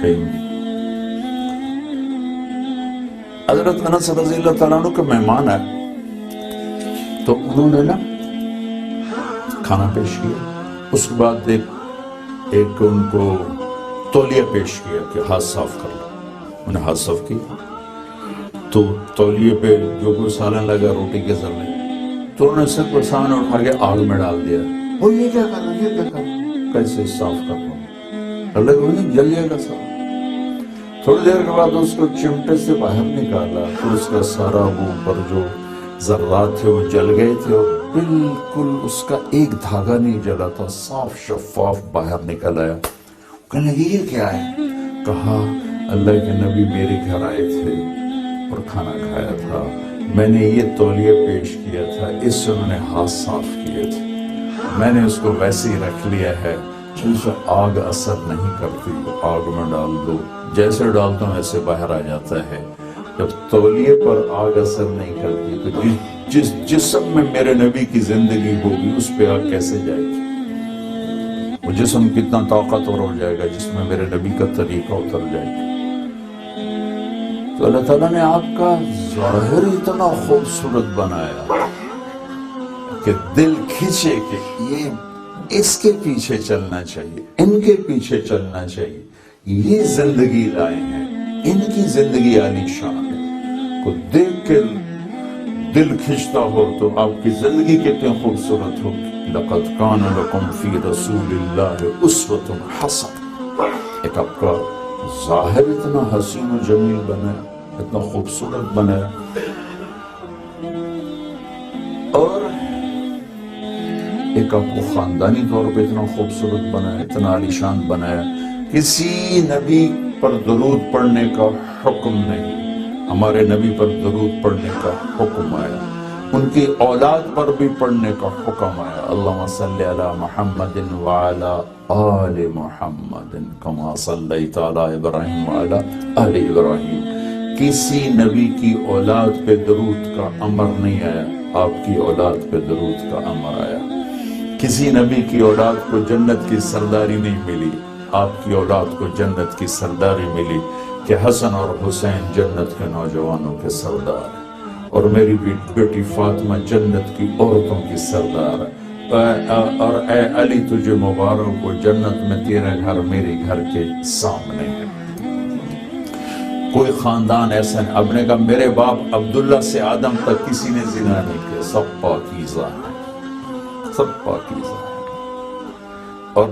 الرحیم۔ حضرت انس رضی اللہ تعالیٰ عنہ کے مہمان آئے تو انہوں نے نا کھانا پیش کیا، اس کے بعد ایک ان کو تولیہ پیش کیا کہ ہاتھ صاف کر لو، انہوں نے ہاتھ صاف کیا تو تولیے پہ جو کوئی سالن لگا روٹی کے ذرے تو انہوں نے صرف سامنے اٹھا کے آگ میں ڈال دیا، وہ یہ کیا کر رہا ہے، یہ کیا کر رہا ہے، کیسے صاف کر رہا ہوں، اللہ کو جل جائے گا صاف۔ تھوڑی دیر کے بعد اس کو چمٹے سے باہر نکالا تو اس کا سارا وہ اوپر جو ذرات تھے وہ جل گئے تھے اور بالکل اس کا ایک دھاگا نہیں جلا تھا، صاف شفاف باہر نکل آیا۔ کہنے لگے یہ کیا ہے؟ کہا اللہ کے نبی میرے گھر آئے تھے اور کھانا کھایا تھا، میں نے یہ تولیہ پیش کیا تھا، اس سے انہوں نے ہاتھ صاف کیے تھے، میں نے اس کو ویسے ہی رکھ لیا ہے، اس سے آگ اثر نہیں کرتی، آگ میں ڈال دو، جیسے ڈالتا ہوں ایسے باہر آ جاتا ہے۔ جب تولیے پر آگ اثر نہیں کرتی تو جس جسم میں میرے نبی کی زندگی ہوگی اس پہ آگ کیسے جائے گی؟ وہ جسم کتنا طاقتور ہو جائے گا جس میں میرے نبی کا طریقہ اتر جائے گا۔ تو اللہ تعالیٰ نے آپ کا ظاہر اتنا خوبصورت بنایا کہ دل کھینچے کہ یہ اس کے پیچھے چلنا چاہیے، ان کے پیچھے چلنا چاہیے، یہ زندگی لائے ہیں، ان کی زندگی عالی شان ہے، کو دیکھ کے دل کھنچتا ہو تو آپ کی زندگی کتنی خوبصورت ہو۔ لَقَدْ كَانَ لَكُمْ فِي رَسُولِ اللَّهِ أُسْوَةٌ حَسَنَةٌ، ایک آپ کا ظاہر اتنا حسین و جمیل بنا، اتنا خوبصورت بنا، اور ایک آپ کو خاندانی طور پہ اتنا خوبصورت بنایا، اتنا عالیشان بنایا۔ کسی نبی پر درود پڑھنے کا حکم نہیں، ہمارے نبی پر درود پڑھنے کا حکم آیا، ان کی اولاد پر بھی پڑھنے کا حکم آیا۔ اللہم صلی علی محمد وعلی آل محمد کما صلیت علی ابراہیم وعلی آل ابراہیم۔ کسی نبی کی اولاد پہ درود کا امر نہیں آیا، آپ کی اولاد پہ درود کا امر آیا۔ کسی نبی کی اولاد کو جنت کی سرداری نہیں ملی، آپ کی اولاد کو جنت کی سرداری ملی کہ حسن اور حسین جنت کے نوجوانوں کے سردار ہیں، اور میری بیٹی فاطمہ جنت کی عورتوں کی سردار ہے، اور اے علی تجھے مبارک ہو، جنت میں تیرا گھر میرے گھر کے سامنے ہے۔ کوئی خاندان ایسا نہیں، اب نے کہا میرے باپ عبداللہ سے آدم تک کسی نے زنا نہیں کیا، سب پاکیزہ ہیں، سب پاکیزہ ہیں۔ اور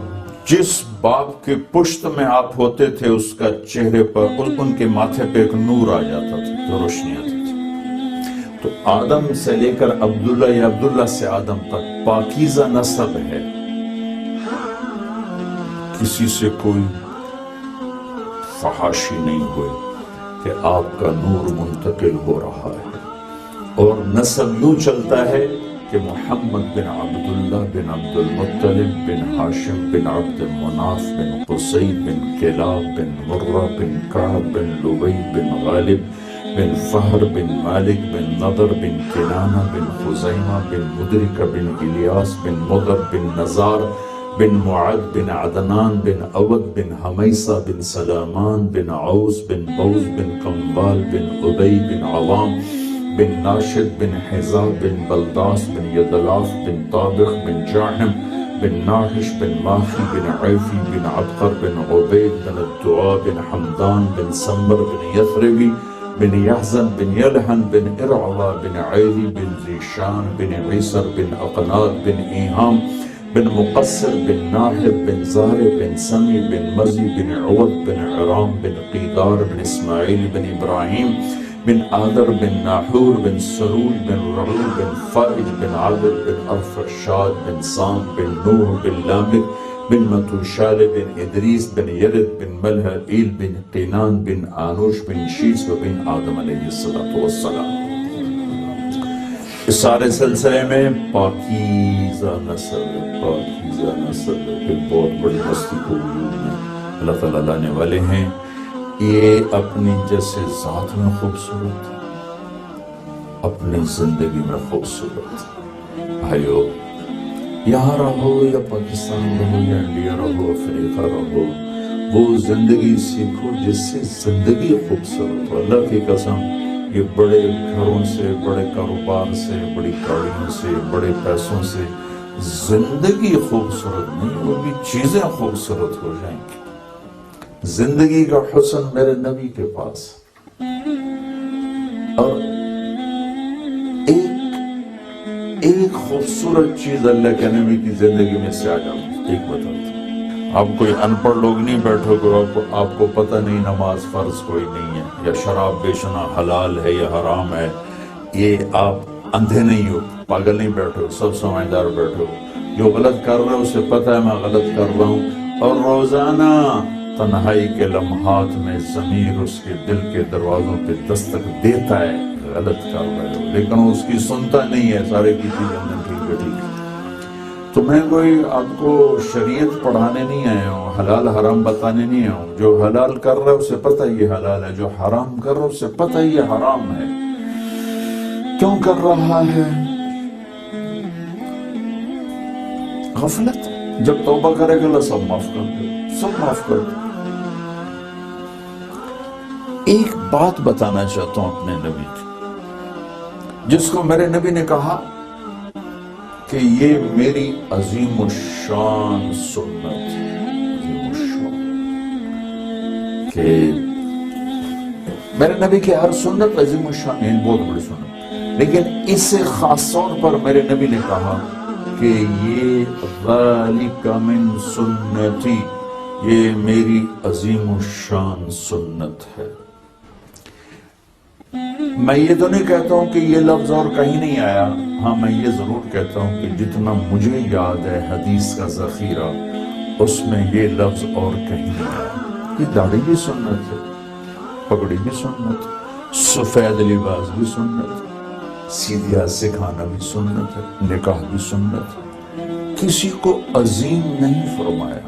جس باپ کے پشت میں آپ ہوتے تھے اس کا چہرے پر، ان کے ماتھے پہ ایک نور آ جاتا تھا جو روشنی آتی تھی۔ تو آدم سے لے کر عبداللہ یا عبداللہ سے آدم تک پاکیزہ نسب ہے، کسی سے کوئی فحاشی نہیں ہوئی کہ آپ کا نور منتقل ہو رہا ہے۔ اور نسب یوں چلتا ہے کہ محمد بن عبداللہ بن عبد المطلب بن ہاشم بن عبد مناف بن قصی بن کلاب بن مرہ بن کعب بن لبی بن غالب بن فہر بن مالک بن نضر بن کنانہ بن خزیمہ بن مدرکہ بن الیاس بن مضر بن نزار بن معد بن عدنان بن عود بن حمیسہ بن سلامان بن عوس بن بوز بن قنبال بن عبی بن عوام بن ناشد بن حزاب بن بلداس بن یدلاف بن طابق بن جاحم بن ناحش بن ماخی بن عیفی بن عبقر بن عبید بن الدعاء بن حمدان بن سمر بن یثربی بن یحزن بن یلحن بن ارعوا بن عیلی بن زیشان بن عیسر بن اقناد بن ایہام بن مقصر بن ناحب بن زہر بن سمی بن مزی بن عوض بن عرام بن قیدار بن اسماعیل بن ابراہیم بن آدر بن ناحور بن سرول بن رعو بن فائج بن عادل بن ارفشاد بن سام بن نوح بن لامک بن متوشال بن ادریس بن یرد بن ملحائیل بن قینان بن آنوش بن شیس و بن آدم علیہ السلام۔ اس سارے سلسلے میں پاکیزہ نسل ہے، پاکیزہ نسل ہے، پھر بہت بڑی ہستی کو وجود میں اللہ تعالیٰ لانے والے ہیں۔ یہ اپنی جیسے ذات میں خوبصورت، اپنی زندگی میں خوبصورت۔ بھائیو، یہاں رہو یا پاکستان رہو یا انڈیا رہو، افریقہ رہو، وہ زندگی سیکھو جس سے زندگی خوبصورت ہو. اللہ کی قسم یہ بڑے گھروں سے، بڑے کاروبار سے، بڑی گاڑیوں سے، بڑے پیسوں سے زندگی خوبصورت نہیں ہوگی، چیزیں خوبصورت ہو جائیں گی. زندگی کا حسن میرے نبی کے پاس. اور ایک خوبصورت چیز اللہ کے نبی کی زندگی میں سے آ جاؤ، ایک بتاتا ہوں. آپ کوئی ان پڑھ لوگ نہیں بیٹھو گے، آپ کو پتہ نہیں نماز فرض کوئی نہیں ہے، یا شراب بیچنا حلال ہے یا حرام ہے. یہ آپ اندھے نہیں ہو، پاگل نہیں بیٹھو، سب سمجھدار بیٹھو. جو غلط کر رہے ہو اسے پتہ ہے میں غلط کر رہا ہوں، اور روزانہ تنہائی کے لمحات میں ضمیر اس کے دل کے دروازوں پہ دستک دیتا ہے غلط کر رہے ہو، لیکن وہ اس کی سنتا نہیں ہے. سارے کی چیزیں ٹھیک ہے ٹھیک ہے. تو میں کوئی آپ کو شریعت پڑھانے نہیں آیا ہوں، حلال حرام بتانے نہیں آیا ہوں. جو حلال کر رہا ہے اسے پتہ یہ حلال ہے، جو حرام کر رہا ہے اسے پتہ یہ حرام ہے. کیوں کر رہا ہے؟ غفلت. جب توبہ کرے گا اللہ سب معاف کر دے، سب معاف کر دے. ایک بات بتانا چاہتا ہوں اپنے نبی کی، جس کو میرے نبی نے کہا کہ یہ میری عظیم الشان سنت ہے. عظیم الشان کہ میرے نبی کی ہر سنت عظیم الشان ہے، بہت بڑی سنت. لیکن اس سے خاص طور پر میرے نبی نے کہا کہ یہ ذالک من سنتی، یہ میری عظیم الشان سنت ہے. میں یہ تو نہیں کہتا ہوں کہ یہ لفظ اور کہیں نہیں آیا. ہاں میں یہ ضرور کہتا ہوں کہ جتنا مجھے یاد ہے حدیث کا ذخیرہ، اس میں یہ لفظ اور کہیں نہیں آیا. یہ داڑھی بھی سنت ہے، پگڑی بھی سنت، سفید لباس بھی سنت، سیدھی ہاتھ سے کھانا بھی سنت ہے، نکاح بھی سنت ہے. کسی کو عظیم نہیں فرمایا.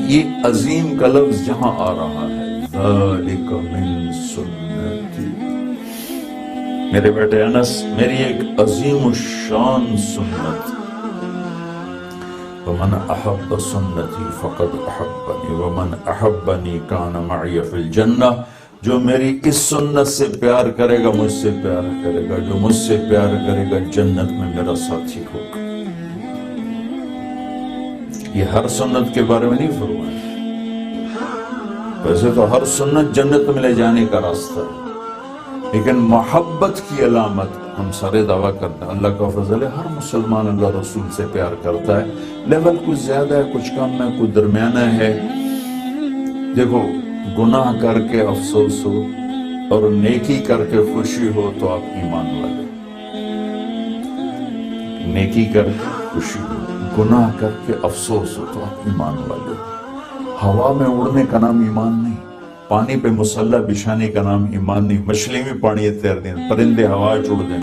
یہ عظیم کا لفظ جہاں آ رہا ہے ذالک من سنتی، میرے بیٹے انس، میری ایک عظیم الشان سنت. ومن احب سنتی فقد احبنی ومن احبنی کان معی فی الجنہ. جو میری اس سنت سے پیار کرے گا مجھ سے پیار کرے گا، جو مجھ سے پیار کرے گا جنت میں میرا ساتھی ہوگا. یہ ہر سنت کے بارے میں نہیں فرمایا. ویسے تو ہر سنت جنت میں لے جانے کا راستہ ہے، لیکن محبت کی علامت ہم سارے دعویٰ کرتے ہیں. اللہ کا فضل ہے، ہر مسلمان اللہ رسول سے پیار کرتا ہے. لیول کچھ زیادہ ہے، کچھ کم ہے، کچھ درمیانہ ہے. دیکھو، گناہ کر کے افسوس ہو اور نیکی کر کے خوشی ہو تو آپ ایمان والے. نیکی کر کے خوشی ہو، گناہ کر کے افسوس ہو تو آپ ایمان والے. ہوا میں اڑنے کا نام ایمان نہیں، پانی پہ مسلح بچھانے کا نام ایمان نہیں. مچھلی بھی پانی تیر دیں، پرندے ہوا چھوڑ دیں،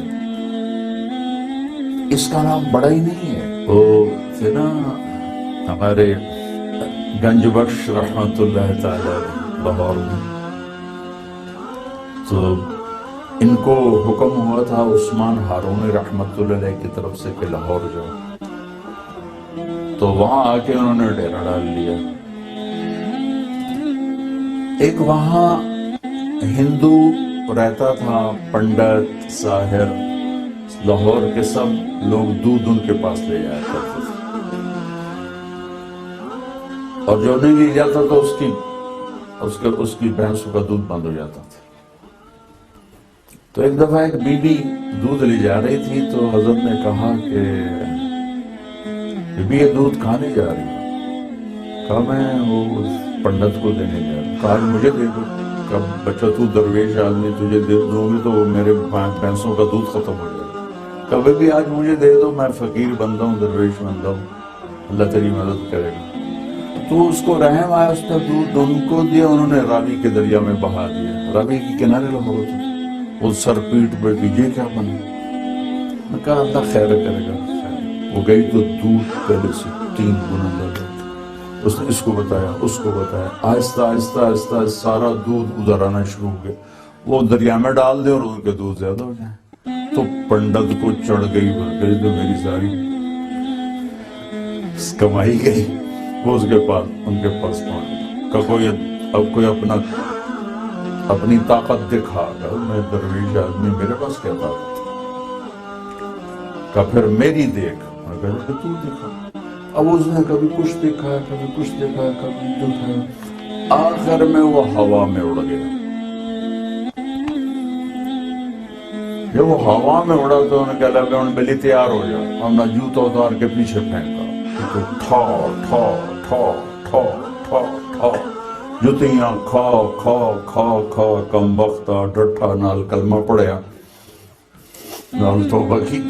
اس کا نام بڑا ہی نہیں ہے. وہ تھے نا ہمارے گنج بخش رحمت اللہ تعالی لاہور میں، تو ان کو حکم ہوا تھا عثمان ہارونی رحمت اللہ علیہ کی طرف سے کہ لاہور جاؤ. تو وہاں آ کے انہوں نے ڈیرا ڈال لیا. ایک وہاں ہندو رہتا تھا، پنڈت ساحر، لاہور کے سب لوگ دودھ ان کے پاس لے جایا کرتے تھے، اور جو نہیں لے جاتا تو اس کی بھینسوں کا دودھ بند ہو جاتا تھا. تو ایک دفعہ ایک بی بی دودھ لے جا رہی تھی، تو حضرت نے کہا کہ بی بی یہ دودھ کہاں لے جا رہی ہے؟ کہا میں وہ پنڈت کو دینے جا رہا ہوں. کہا مجھے دے دو. کہا بچہ تو درویش آدمی، تجھے دے دوں گی تو میرے بھینسوں کا دودھ ختم ہو جائے گا. کبھی بھی آج مجھے دے دو، میں فقیر بندہ ہوں، درویش بندہ ہوں، اللہ تیری مدد کرے گا. تو اس کو رحم آیا، اس نے دودھ ان کو دیا، انہوں نے راوی کے دریا میں بہا دیا. راوی کے کنارے لگا ہوتا تھا، وہ سر پیٹ پہ کہ یہ کیا بنا. میں کہا اللہ خیر کرے گا. وہ گئی تو دودھ پہلے سے 3 گنا لگا. اس نے اس کو بتایا، اس کو بتایا، آہستہ آہستہ آہستہ سارا دودھ ادھر آنا شروع ہو گیا. وہ دریا میں ڈال دے اور ان کے دودھ زیادہ ہو جائیں. تو پنڈت کو چڑھ گئی بھر تو میری ساری کمائی گئی. وہ ان کے پاس پہنچ گئی. کہ کوئی اپنی طاقت دکھا گا، میں درویش آدمی، میرے پاس کیا طاقت؟ کہ پھر میری دیکھ، میں کہا کہ تو دکھا۔ اب اس نے کبھی کچھ دکھایا، کبھی کچھ دکھایا، کبھی دکھایا، آخر میں وہ ہوا میں اڑ گیا۔ جب وہ ہوا میں اڑا تو انہوں نے کہا لگا ان بلی تیار ہو جا، ہم نے جوتا اتار کے پیچھے پھینکا، تو ٹھا ٹھا ٹھا ٹھا ٹھا ٹھا، جتیاں کھا کھا کھا کھا، کم بختہ ڈٹھا، نال کلمہ پڑھیا، نال توبہ کی۔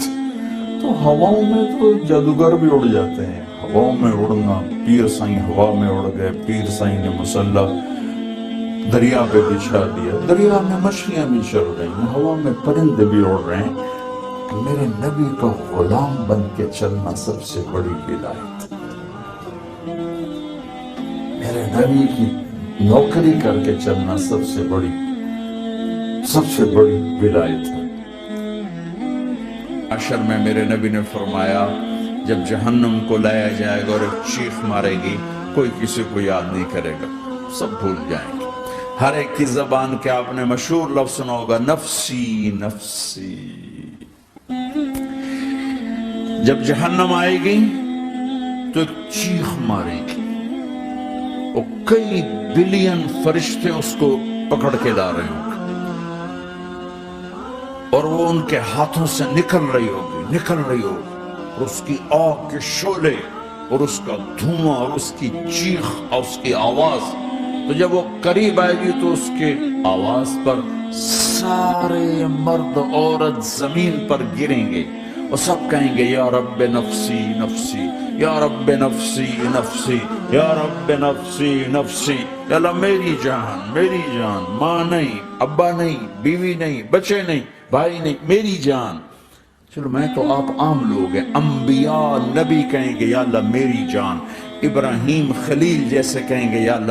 تو ہواؤں میں تو جادوگر بھی اڑ جاتے ہیں، ہواؤں میں اڑنا۔ پیر سائیں ہوا میں اڑ گئے، پیر سائیں نے مسلح دریا پہ بچھا دیا، دریا میں مچھلیاں بھی چل رہی ہیں، ہوا میں پرندے بھی اڑ رہے ہیں۔ میرے نبی کا غلام بن کے چلنا سب سے بڑی ولایت، میرے نبی کی نوکری کر کے چلنا سب سے بڑی ولایت ہے۔ عشر میں میرے نبی نے فرمایا جب جہنم کو لایا جائے گا اور ایک چیخ مارے گی، کوئی کسی کو یاد نہیں کرے گا، سب بھول جائیں گے۔ ہر ایک کی زبان کے آپ نے مشہور لفظ سنا ہوگا، نفسی نفسی۔ جب جہنم آئے گی تو ایک چیخ مارے گی، اور کئی بلین فرشتے اس کو پکڑ کے لا رہے ہوں گے، اور وہ ان کے ہاتھوں سے نکل رہی ہوگی، اور اس کی آگ کے شعلے اور اس کا دھواں اور اس کی چیخ اور اس کی آواز۔ تو جب وہ قریب آئے گی تو اس کے آواز پر سارے مرد عورت زمین پر گریں گے اور سب کہیں گے یا رب نفسی نفسی، یا رب نفسی نفسی، یا رب نفسی نفسی، یا اللہ میری جان، ماں نہیں، ابا نہیں، بیوی نہیں، بچے نہیں، بھائی نہیں، میری جان۔ چلو میں تو آپ عام لوگ ہیں، انبیاء نبی کہیں گے یا اللہ میری جان، ابراہیم خلیل جیسے کہیں گے یا اللہ